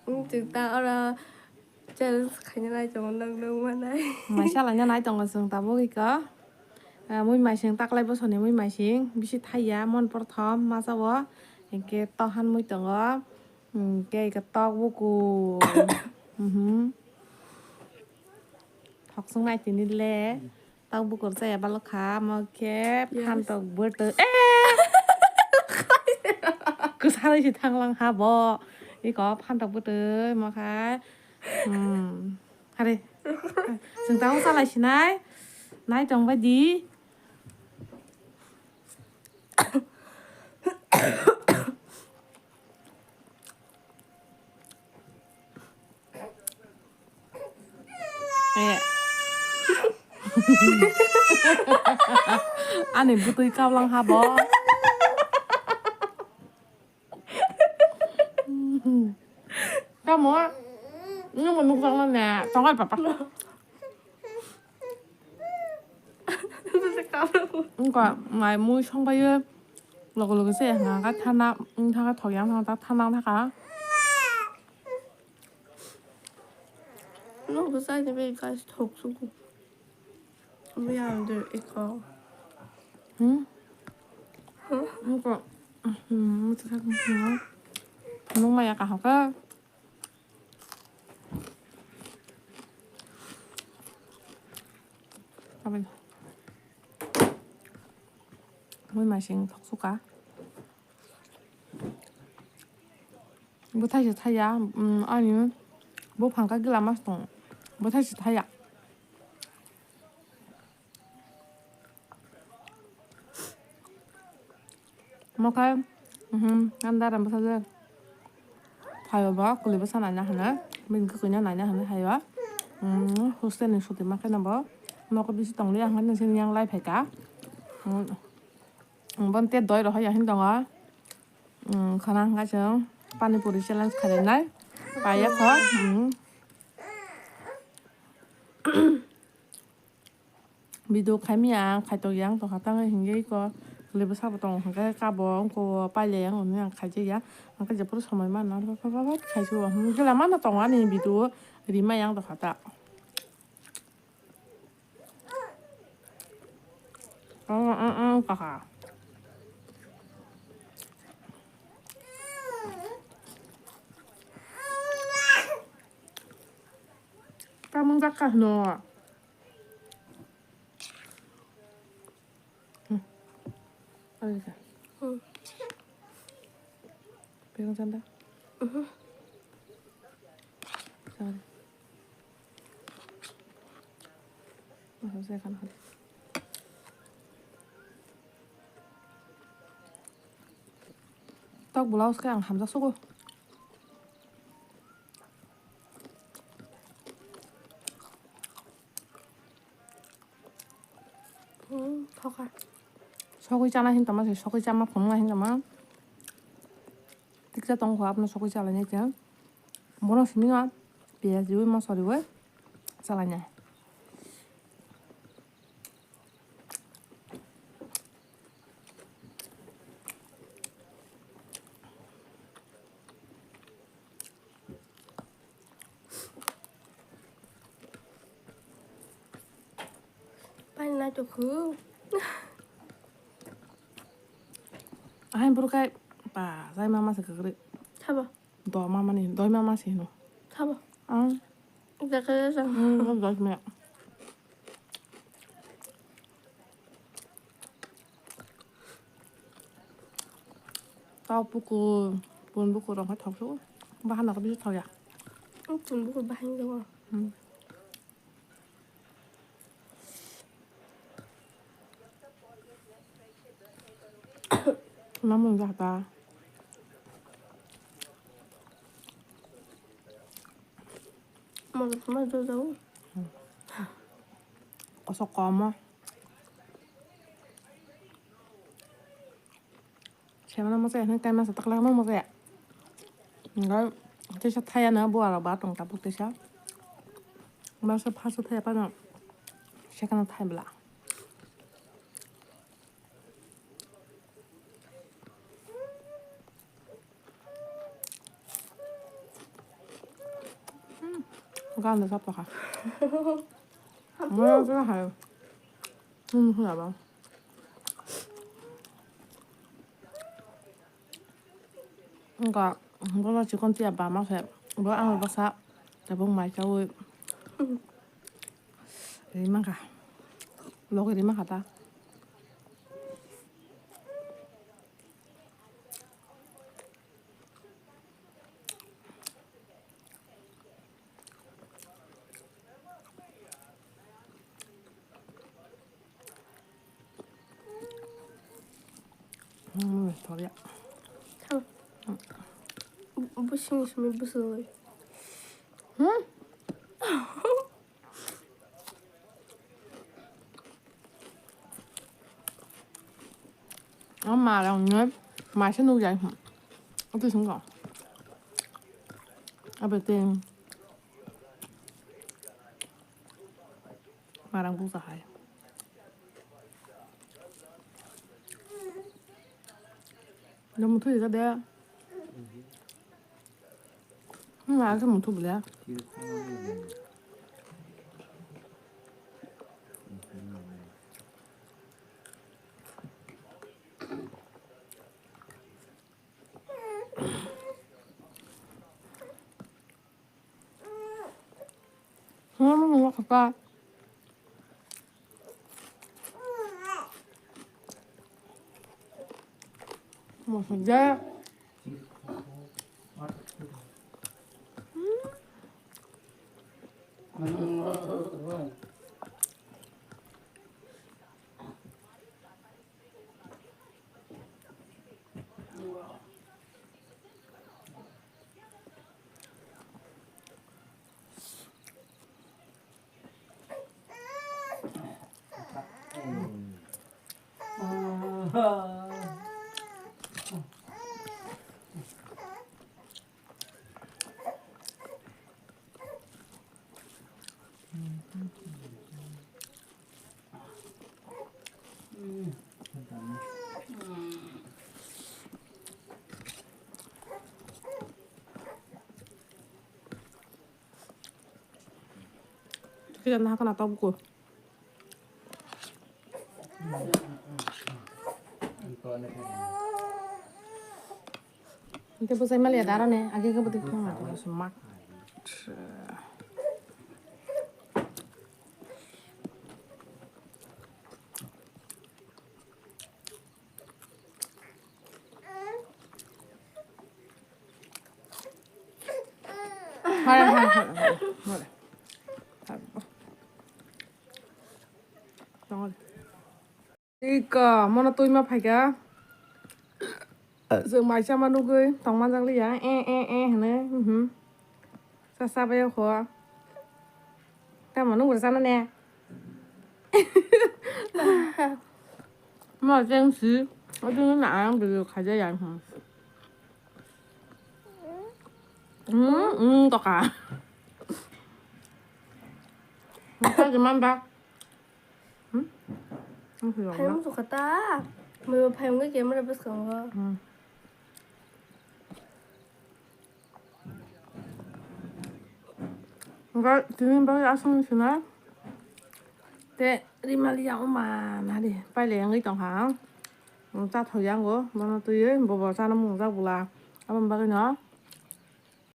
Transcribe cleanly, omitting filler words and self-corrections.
Chúng ta ở trên khánh này trong nâng nâng mà này. Mày sao là nhà này trong cái sừng ta bố cái cơ mỗi mày sừng tắc lại bố số này mỗi mày sừng bị sĩ thay giá món bát thom mà sao bố cái to han mỗi trong đó cái to bố cụ học xong này thì đi lẽ tao bố cụ sẽ bảo khá mà cái han tao bữa tới cứ sao đấy chỉ thằng lăng hà bò đi có han tao bữa tới mà khá đi sừng tao sao lại thế này nãy trong vai gì anh ấy bữa cao lăng hà bò cao múa nhưng mà lúc đó là nè trong cái bắp 그러니까 말 뭐 청바유 로그로그 세 나가 타나 타가 더양 타가 타나 타가 Nó có sai thì bây cái thuộc xuống cục. Bây giờ được ít có. 그러니까 어떻게 하냐 너무 약간 하가 아버지 물 마신 덕수가 뭐 다시 타야 아니면 뭐 반가기 남았어 뭐 다시 타야 뭐 가요 한달에 뭐 사줘 타요 봐 그리고 사나냐 하나 mình cứ nhớ này nha hả hay quá hostel này số tiền mà cái nào bó nó có biết tổng liên hắn nên nhang lại phải cá bọn tiết đói rồi hay hiện đồng á khả năng ngay chứ pani puri challenge khai đến đấy bài ép hết video khai miếng khai tổ yáng tổ khá tăng hình cái có lấy bớt sao tổng cái cá bò có bài lẻ rồi nè khai chơi áมันก็จะพูดสมัยมันนะปั๊บใครชัวร์ก็แล้วมันตรงอันนี้วิดีโอดีไม่ยังต่อขาตาก็ค่ะป้ามึงจะกัดหนูอ่ะอะไรกัน괜찮다. 잘해. 어서 가나. 떡 블라우스 그냥 감자 쏘고. 더가. 소고기 짜나 힘 담아서 소고기 짜마 보는 힘 담아. thực ra trong khóa nó sokoy chả là như thế muốn nó xin ngon bia dưới mà sao được sao là nhỉ Bánh này cho khứ anh bữa cái bà dai mama sẽ cái 잡아 너 마마니 너희 마마 세노 잡아 응 이제 그래서 너 뭐야 tao buồn bụng rồi phải thọc xuống ba nó có biết thọc à 돈 먹을 많이 먹어 nó mừng ra ta mà 정말 좋아요 어서 꺼마 제가 nó sẽ hết cái mà sẽ tắc lăng nó sẽ nó chỉ sẽ thay nó bùa là ba tổng tập bút sẽ mà sẽ phát xuất thay ba nó sẽ cái nó thay bla 간데 샀다가 뭐야 그래 하요 그래 봐 그러니까 뭐라 직원 띠야 마마세 뭐 ăn bác xã để bông mày cháu ơi đi mang cả lô cái đi mang cả ta thôi ạ Tamam. Bu şimdi bu sığır. 엄마랑 오늘 맛있는 거 어떠신 거? 아버님 마랑 부사해 너무 틀리가 돼 mà cái một thu bự nó 갈까? 뭐 이제 cái chân 하나 떠보고 이게 무슨 말이야 나라네 아기 그보다 그냥 무슨 막 I까 뭐나 또 이마 파이가 giờ mày cho mà nuôi gơi tòng mang răng lý á nè sa sa bây giờ khó ta mà nuôi sao nó nè mà chân xí ở trên cái nãy được khai ra vậy hả tao cả sao thì mang ba không hiểu Payım lắm sokakta. Mày payım cái game này bắt sığır. Rồi, 지금 bao giờ xong rồi nè. Thế, đi mà đi dạo mà nè đi, bay liền đi tổng hả? Ta thời gian của, mà nó tùy ấy, bỏ bỏ ra nó muốn ra bù là, ăn bằng bao cái nó.